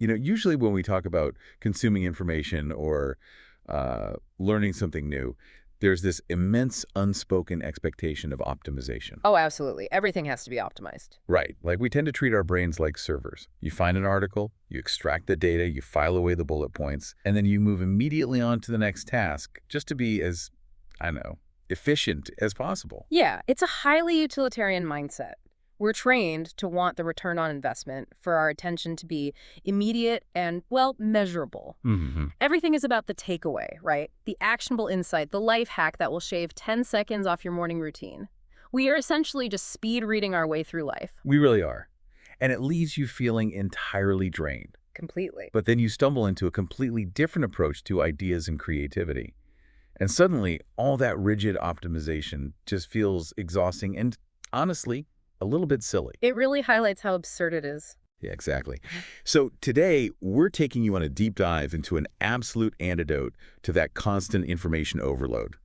Usually when we talk about consuming information or learning something new, there's this immense unspoken expectation of optimization. Oh, absolutely. Everything has to be optimized. Right. Like we tend to treat our brains like servers. You find an article, you extract the data, you file away the bullet points, and then you move immediately on to the next task just to be as, I don't know, efficient as possible. Yeah, it's a highly utilitarian mindset. We're trained to want the return on investment, for our attention to be immediate and, well, measurable. Mm-hmm. Everything is about the takeaway, right? The actionable insight, the life hack that will shave 10 seconds off your morning routine. We are essentially just speed reading our way through life. We really are. And it leaves you feeling entirely drained. Completely. But then you stumble into a completely different approach to ideas and creativity. And suddenly, all that rigid optimization just feels exhausting and, honestly, a little bit silly. It really highlights how absurd it is. Yeah, exactly. So today, we're taking you on a deep dive into an absolute antidote to that constant information overload.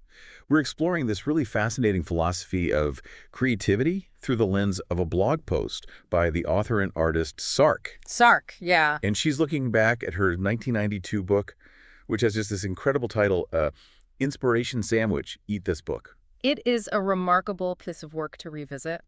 We're exploring this really fascinating philosophy of creativity through the lens of a blog post by the author and artist Sark. Sark, yeah. And she's looking back at her 1992 book, which has just this incredible title, Inspiration Sandwich, Eat This Book. It is a remarkable piece of work to revisit.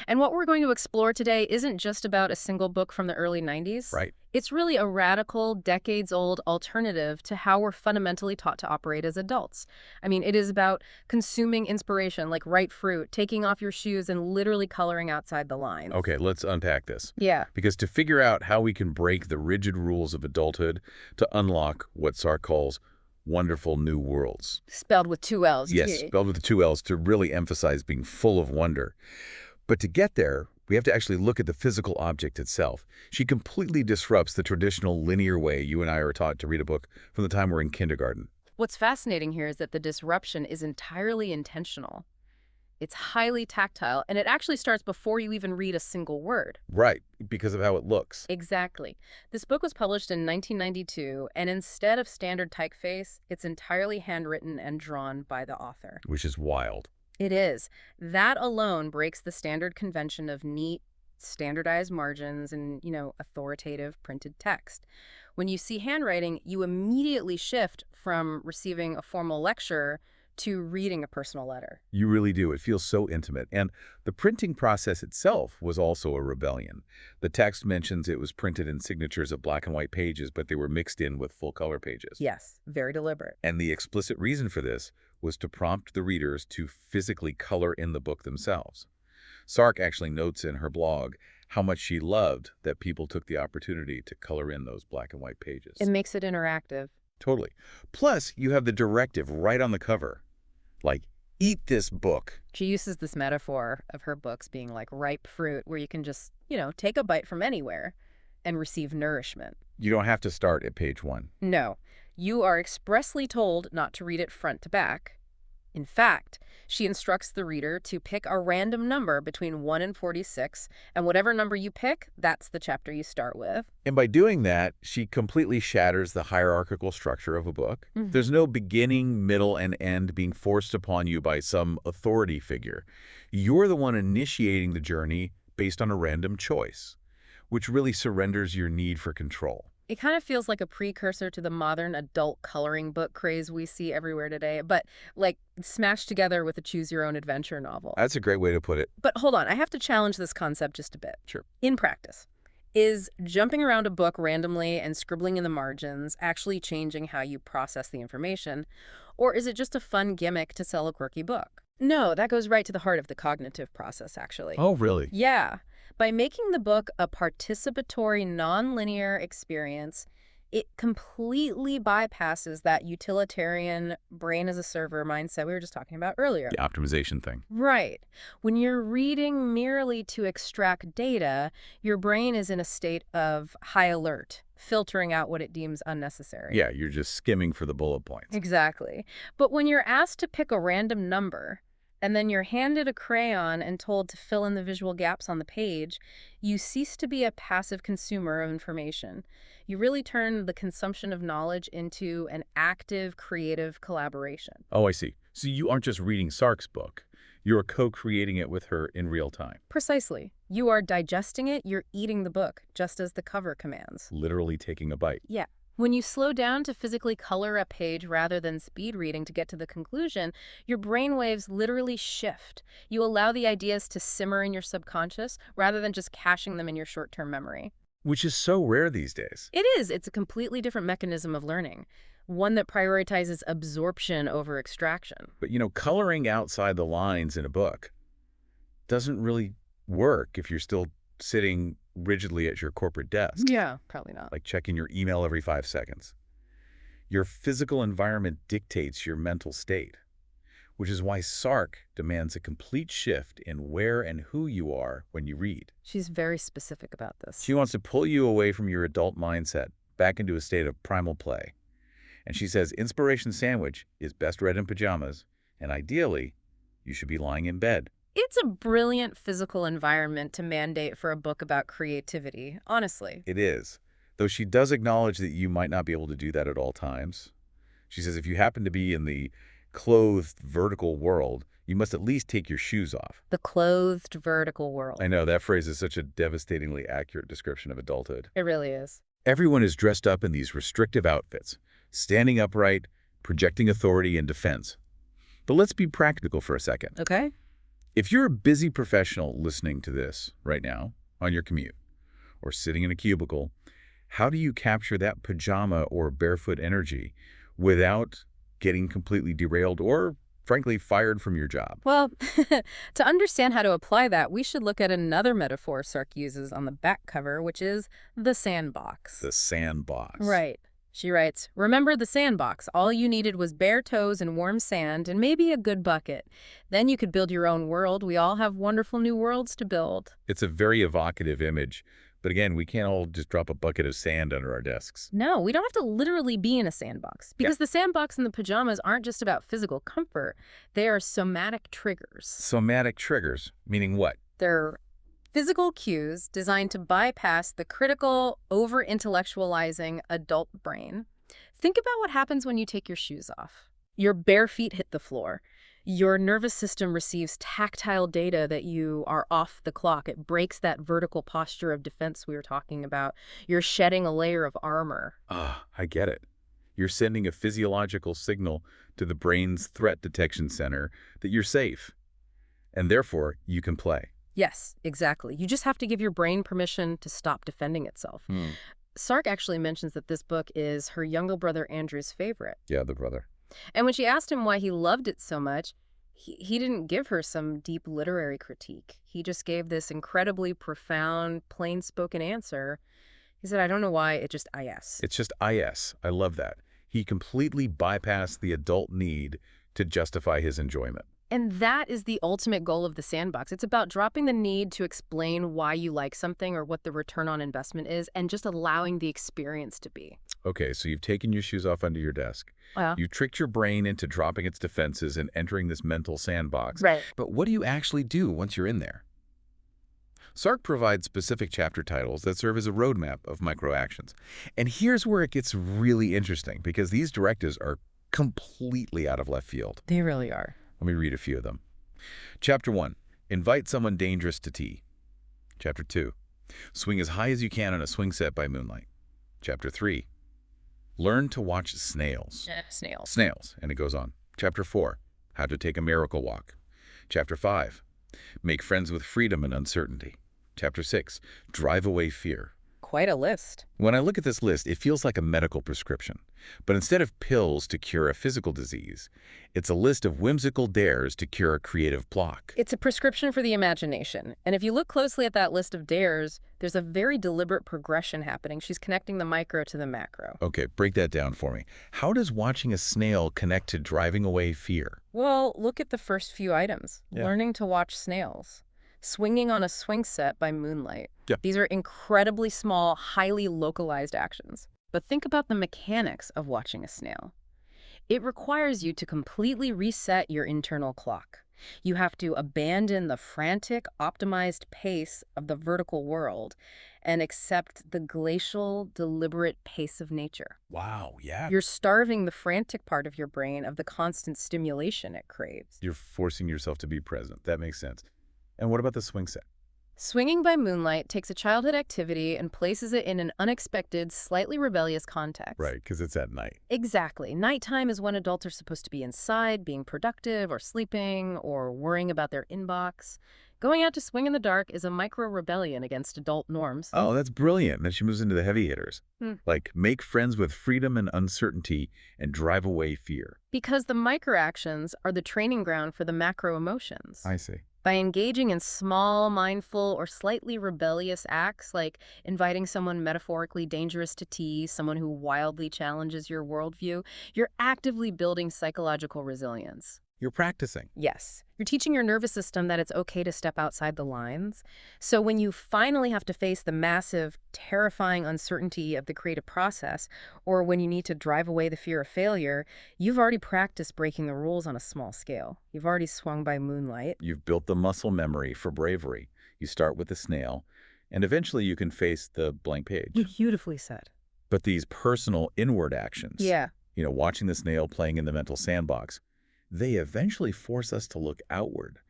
And what we're going to explore today isn't just about a single book from the early 90s. Right. It's really a radical, decades-old alternative to how we're fundamentally taught to operate as adults. I mean, it is about consuming inspiration like ripe fruit, taking off your shoes, and literally coloring outside the lines. Okay, let's unpack this. Yeah. Because to figure out how we can break the rigid rules of adulthood to unlock what Sark calls wonderful new worlds. Spelled with 2 L's. Yes, spelled with the 2 L's to really emphasize being full of wonder. But to get there, we have to actually look at the physical object itself. She completely disrupts the traditional linear way you and I are taught to read a book from the time we're in kindergarten. What's fascinating here is that the disruption is entirely intentional. It's highly tactile, and it actually starts before you even read a single word. Right, because of how it looks. Exactly. This book was published in 1992, and instead of standard typeface, it's entirely handwritten and drawn by the author. Which is wild. It is. That alone breaks the standard convention of neat, standardized margins and, authoritative printed text. When you see handwriting, you immediately shift from receiving a formal lecture to reading a personal letter. You really do. It feels so intimate. And the printing process itself was also a rebellion. The text mentions it was printed in signatures of black and white pages, but they were mixed in with full color pages. Yes, very deliberate. And the explicit reason for this was to prompt the readers to physically color in the book themselves. Sark actually notes in her blog how much she loved that people took the opportunity to color in those black and white pages. It makes it interactive. Totally. Plus, you have the directive right on the cover. Like, eat this book. She uses this metaphor of her books being like ripe fruit where you can just, take a bite from anywhere and receive nourishment. You don't have to start at page 1. No. You are expressly told not to read it front to back. In fact, she instructs the reader to pick a random number between 1 and 46, and whatever number you pick, that's the chapter you start with. And by doing that, she completely shatters the hierarchical structure of a book. Mm-hmm. There's no beginning, middle, and end being forced upon you by some authority figure. You're the one initiating the journey based on a random choice, which really surrenders your need for control. It kind of feels like a precursor to the modern adult coloring book craze we see everywhere today, but smashed together with a choose-your-own-adventure novel. That's a great way to put it. But hold on, I have to challenge this concept just a bit. Sure. In practice, is jumping around a book randomly and scribbling in the margins actually changing how you process the information, or is it just a fun gimmick to sell a quirky book? No, that goes right to the heart of the cognitive process, actually. Oh, really? Yeah. By making the book a participatory, nonlinear experience, it completely bypasses that utilitarian brain-as-a-server mindset we were just talking about earlier. The optimization thing. Right. When you're reading merely to extract data, your brain is in a state of high alert, filtering out what it deems unnecessary. Yeah, you're just skimming for the bullet points. Exactly. But when you're asked to pick a random number, and then you're handed a crayon and told to fill in the visual gaps on the page, you cease to be a passive consumer of information. You really turn the consumption of knowledge into an active, creative collaboration. Oh, I see. So you aren't just reading Sark's book. You're co-creating it with her in real time. Precisely. You are digesting it, you're eating the book, just as the cover commands. Literally taking a bite. Yeah. When you slow down to physically color a page rather than speed reading to get to the conclusion, your brainwaves literally shift. You allow the ideas to simmer in your subconscious rather than just caching them in your short-term memory. Which is so rare these days. It is. It's a completely different mechanism of learning, one that prioritizes absorption over extraction. But, coloring outside the lines in a book doesn't really work if you're still sitting rigidly at your corporate desk. Yeah, probably not. Like checking your email every 5 seconds. Your physical environment dictates your mental state, which is why Sark demands a complete shift in where and who you are when you read. She's very specific about this. She wants to pull you away from your adult mindset, back into a state of primal play. And she says Inspiration Sandwich is best read in pajamas, and ideally, you should be lying in bed. It's a brilliant physical environment to mandate for a book about creativity, honestly. It is, though she does acknowledge that you might not be able to do that at all times. She says if you happen to be in the clothed vertical world, you must at least take your shoes off. The clothed vertical world. I know, that phrase is such a devastatingly accurate description of adulthood. It really is. Everyone is dressed up in these restrictive outfits, standing upright, projecting authority and defense. But let's be practical for a second. Okay. If you're a busy professional listening to this right now on your commute or sitting in a cubicle, how do you capture that pajama or barefoot energy without getting completely derailed or, frankly, fired from your job? Well, to understand how to apply that, we should look at another metaphor Sark uses on the back cover, which is the sandbox. The sandbox. Right. She writes, "Remember the sandbox. All you needed was bare toes and warm sand and maybe a good bucket. Then you could build your own world. We all have wonderful new worlds to build." It's a very evocative image. But again, we can't all just drop a bucket of sand under our desks. No, we don't have to literally be in a sandbox because the sandbox and the pajamas aren't just about physical comfort. They are somatic triggers. Somatic triggers, meaning what? They're physical cues designed to bypass the critical, over-intellectualizing adult brain. Think about what happens when you take your shoes off. Your bare feet hit the floor. Your nervous system receives tactile data that you are off the clock. It breaks that vertical posture of defense we were talking about. You're shedding a layer of armor. Ah, I get it. You're sending a physiological signal to the brain's threat detection center that you're safe, and therefore you can play. Yes, exactly. You just have to give your brain permission to stop defending itself. Sark actually mentions that this book is her younger brother Andrew's favorite. Yeah, the brother. And when she asked him why he loved it so much, he didn't give her some deep literary critique. He just gave this incredibly profound, plain-spoken answer. He said, "I don't know why, it just IS." It's just IS. I love that. He completely bypassed the adult need to justify his enjoyment. And that is the ultimate goal of the sandbox. It's about dropping the need to explain why you like something or what the return on investment is and just allowing the experience to be. Okay, so you've taken your shoes off under your desk. Well, You tricked your brain into dropping its defenses and entering this mental sandbox. right. But what do you actually do once you're in there? Sark provides specific chapter titles that serve as a roadmap of microactions. And here's where it gets really interesting, because these directives are completely out of left field. They really are. Let me read a few of them. Chapter 1, invite someone dangerous to tea. Chapter 2, swing as high as you can on a swing set by moonlight. Chapter 3, learn to watch snails. Snails. Snails, and it goes on. Chapter 4, how to take a miracle walk. Chapter 5, make friends with freedom and uncertainty. Chapter 6, drive away fear. Quite a list. When I look at this list, it feels like a medical prescription. But instead of pills to cure a physical disease, it's a list of whimsical dares to cure a creative block. It's a prescription for the imagination. And if you look closely at that list of dares, there's a very deliberate progression happening. She's connecting the micro to the macro. Okay, break that down for me. How does watching a snail connect to driving away fear? Well, look at the first few items. Yeah. Learning to watch snails. Swinging on a swing set by moonlight. Yeah. These are incredibly small, highly localized actions. But think about the mechanics of watching a snail. It requires you to completely reset your internal clock. You have to abandon the frantic, optimized pace of the vertical world and accept the glacial, deliberate pace of nature. Wow, yeah. You're starving the frantic part of your brain of the constant stimulation it craves. You're forcing yourself to be present. That makes sense. And what about the swing set? Swinging by moonlight takes a childhood activity and places it in an unexpected, slightly rebellious context. Right, because it's at night. Exactly. Nighttime is when adults are supposed to be inside, being productive or sleeping or worrying about their inbox. Going out to swing in the dark is a micro-rebellion against adult norms. Oh, that's brilliant. Then she moves into the heavy hitters. Hmm. Like, make friends with freedom and uncertainty and drive away fear. Because the micro-actions are the training ground for the macro-emotions. I see. By engaging in small, mindful, or slightly rebellious acts, like inviting someone metaphorically dangerous to tea, someone who wildly challenges your worldview, you're actively building psychological resilience. You're practicing. Yes. You're teaching your nervous system that it's okay to step outside the lines. So when you finally have to face the massive, terrifying uncertainty of the creative process, or when you need to drive away the fear of failure, you've already practiced breaking the rules on a small scale. You've already swung by moonlight. You've built the muscle memory for bravery. You start with the snail, and eventually you can face the blank page. Beautifully said. But these personal inward actions, Yeah. watching the snail playing in the mental sandbox, they eventually force us to look outward.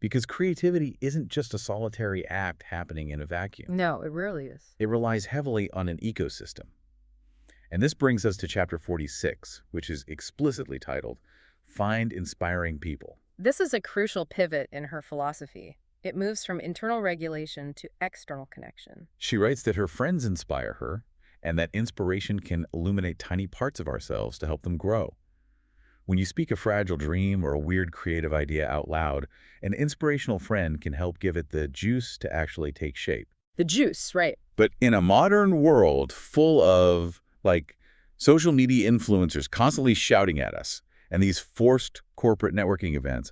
Because creativity isn't just a solitary act happening in a vacuum. No, it really is. It relies heavily on an ecosystem. And this brings us to chapter 46, which is explicitly titled, Find Inspiring People. This is a crucial pivot in her philosophy. It moves from internal regulation to external connection. She writes that her friends inspire her, and that inspiration can illuminate tiny parts of ourselves to help them grow. When you speak a fragile dream or a weird creative idea out loud, an inspirational friend can help give it the juice to actually take shape. The juice, right. But in a modern world full of, social media influencers constantly shouting at us and these forced corporate networking events,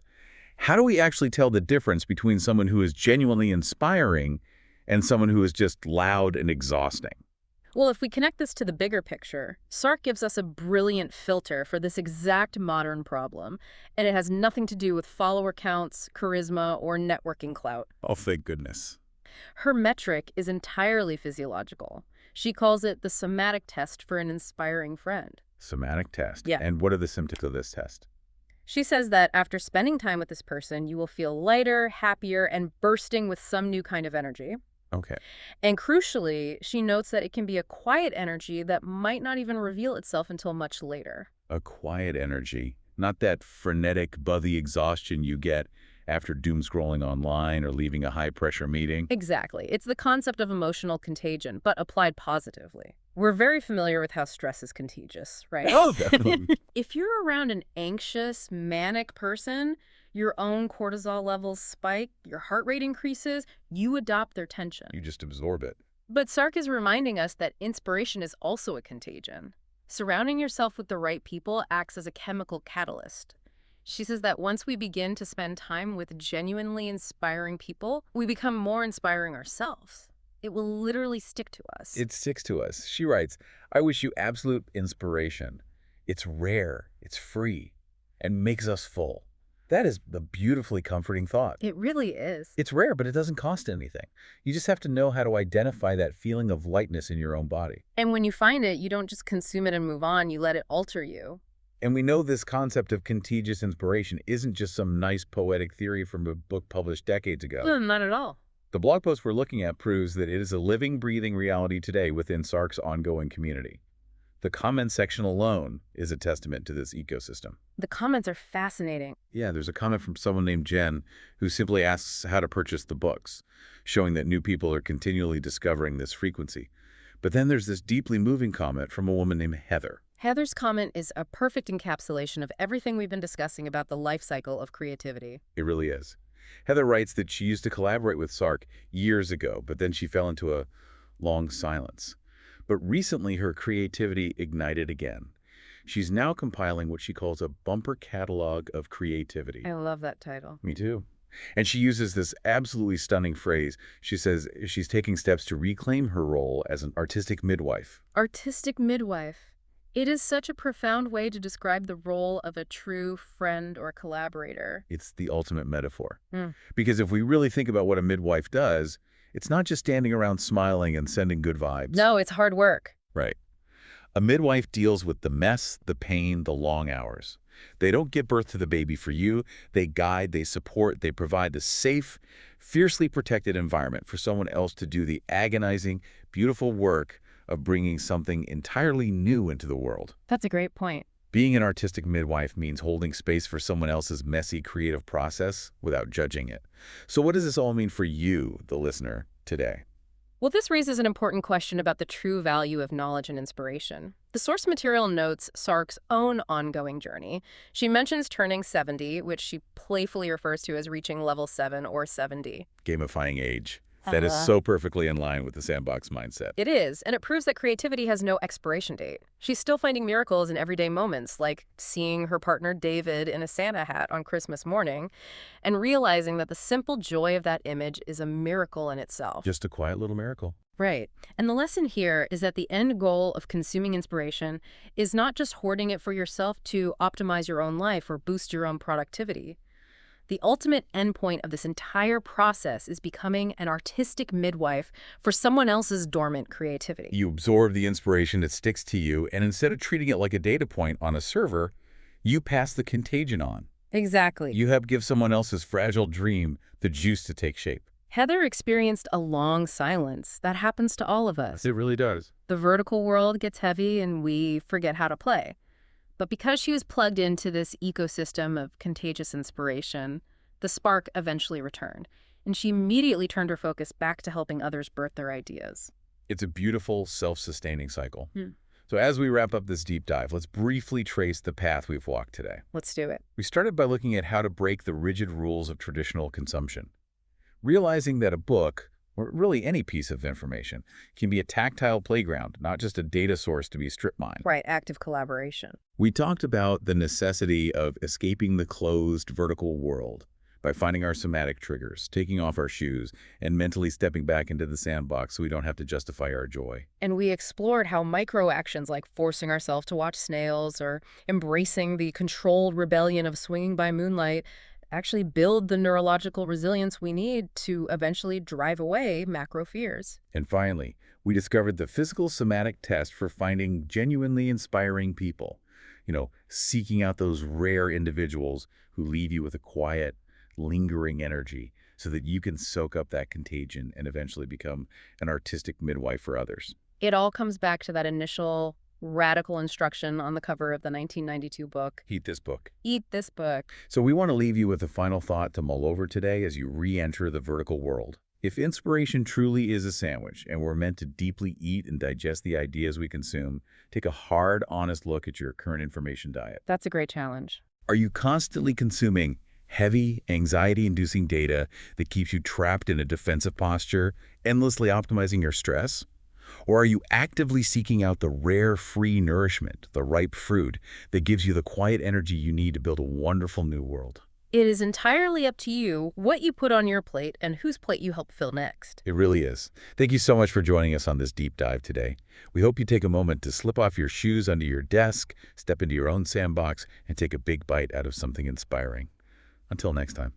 how do we actually tell the difference between someone who is genuinely inspiring and someone who is just loud and exhausting? Well, if we connect this to the bigger picture, Sark gives us a brilliant filter for this exact modern problem, and it has nothing to do with follower counts, charisma, or networking clout. Oh, thank goodness. Her metric is entirely physiological. She calls it the somatic test for an inspiring friend. Somatic test. Yeah. And what are the symptoms of this test? She says that after spending time with this person, you will feel lighter, happier, and bursting with some new kind of energy. Okay. And crucially, she notes that it can be a quiet energy that might not even reveal itself until much later. A quiet energy, not that frenetic, buzzy exhaustion you get after doom scrolling online or leaving a high-pressure meeting. Exactly. It's the concept of emotional contagion, but applied positively. We're very familiar with how stress is contagious, right? Oh, definitely. If you're around an anxious, manic person, your own cortisol levels spike, your heart rate increases, you adopt their tension. You just absorb it. But Sark is reminding us that inspiration is also a contagion. Surrounding yourself with the right people acts as a chemical catalyst. She says that once we begin to spend time with genuinely inspiring people, we become more inspiring ourselves. It will literally stick to us. It sticks to us. She writes, I wish you absolute inspiration. It's rare, it's free, and makes us full. That is a beautifully comforting thought. It really is. It's rare, but it doesn't cost anything. You just have to know how to identify that feeling of lightness in your own body. And when you find it, you don't just consume it and move on, you let it alter you. And we know this concept of contagious inspiration isn't just some nice poetic theory from a book published decades ago. Not at all. The blog post we're looking at proves that it is a living, breathing reality today within Sark's ongoing community. The comment section alone is a testament to this ecosystem. The comments are fascinating. Yeah, there's a comment from someone named Jen who simply asks how to purchase the books, showing that new people are continually discovering this frequency. But then there's this deeply moving comment from a woman named Heather. Heather's comment is a perfect encapsulation of everything we've been discussing about the life cycle of creativity. It really is. Heather writes that she used to collaborate with Sark years ago, but then she fell into a long silence. But recently her creativity ignited again. She's now compiling what she calls a bumper catalog of creativity. I love that title. Me too. And she uses this absolutely stunning phrase. She says she's taking steps to reclaim her role as an artistic midwife. Artistic midwife. It is such a profound way to describe the role of a true friend or collaborator. It's the ultimate metaphor. Mm. Because if we really think about what a midwife does, it's not just standing around smiling and sending good vibes. No, it's hard work. Right. A midwife deals with the mess, the pain, the long hours. They don't give birth to the baby for you. They guide, they support, they provide the safe, fiercely protected environment for someone else to do the agonizing, beautiful work of bringing something entirely new into the world. That's a great point. Being an artistic midwife means holding space for someone else's messy, creative process without judging it. So what does this all mean for you, the listener, today? Well, this raises an important question about the true value of knowledge and inspiration. The source material notes Sark's own ongoing journey. She mentions turning 70, which she playfully refers to as reaching level 7 or 70. Gamifying age. That is so perfectly in line with the sandbox mindset. It is, and it proves that creativity has no expiration date. She's still finding miracles in everyday moments, like seeing her partner David in a Santa hat on Christmas morning, and realizing that the simple joy of that image is a miracle in itself. Just a quiet little miracle. Right. And the lesson here is that the end goal of consuming inspiration is not just hoarding it for yourself to optimize your own life or boost your own productivity. The ultimate endpoint of this entire process is becoming an artistic midwife for someone else's dormant creativity. You absorb the inspiration that sticks to you, and instead of treating it like a data point on a server, you pass the contagion on. Exactly. You help give someone else's fragile dream the juice to take shape. Heather experienced a long silence. That happens to all of us. It really does. The vertical world gets heavy and we forget how to play. But because she was plugged into this ecosystem of contagious inspiration, the spark eventually returned, and she immediately turned her focus back to helping others birth their ideas. It's a beautiful, self-sustaining cycle. Hmm. So as we wrap up this deep dive, let's briefly trace the path we've walked today. Let's do it. We started by looking at how to break the rigid rules of traditional consumption, realizing that a book, or really any piece of information, can be a tactile playground, not just a data source to be strip mined. Right, active collaboration. We talked about the necessity of escaping the closed vertical world by finding our somatic triggers, taking off our shoes, and mentally stepping back into the sandbox so we don't have to justify our joy. And we explored how micro actions like forcing ourselves to watch snails or embracing the controlled rebellion of swinging by moonlight actually build the neurological resilience we need to eventually drive away macro fears. And finally, we discovered the physical somatic test for finding genuinely inspiring people. Seeking out those rare individuals who leave you with a quiet, lingering energy so that you can soak up that contagion and eventually become an artistic midwife for others. It all comes back to that initial radical instruction on the cover of the 1992 book. Eat this book. Eat this book. So we want to leave you with a final thought to mull over today as you re-enter the vertical world. If inspiration truly is a sandwich and we're meant to deeply eat and digest the ideas we consume, take a hard, honest look at your current information diet. That's a great challenge. Are you constantly consuming heavy, anxiety-inducing data that keeps you trapped in a defensive posture, endlessly optimizing your stress? Or are you actively seeking out the rare, free nourishment, the ripe fruit, that gives you the quiet energy you need to build a wonderful new world? It is entirely up to you what you put on your plate and whose plate you help fill next. It really is. Thank you so much for joining us on this deep dive today. We hope you take a moment to slip off your shoes under your desk, step into your own sandbox, and take a big bite out of something inspiring. Until next time.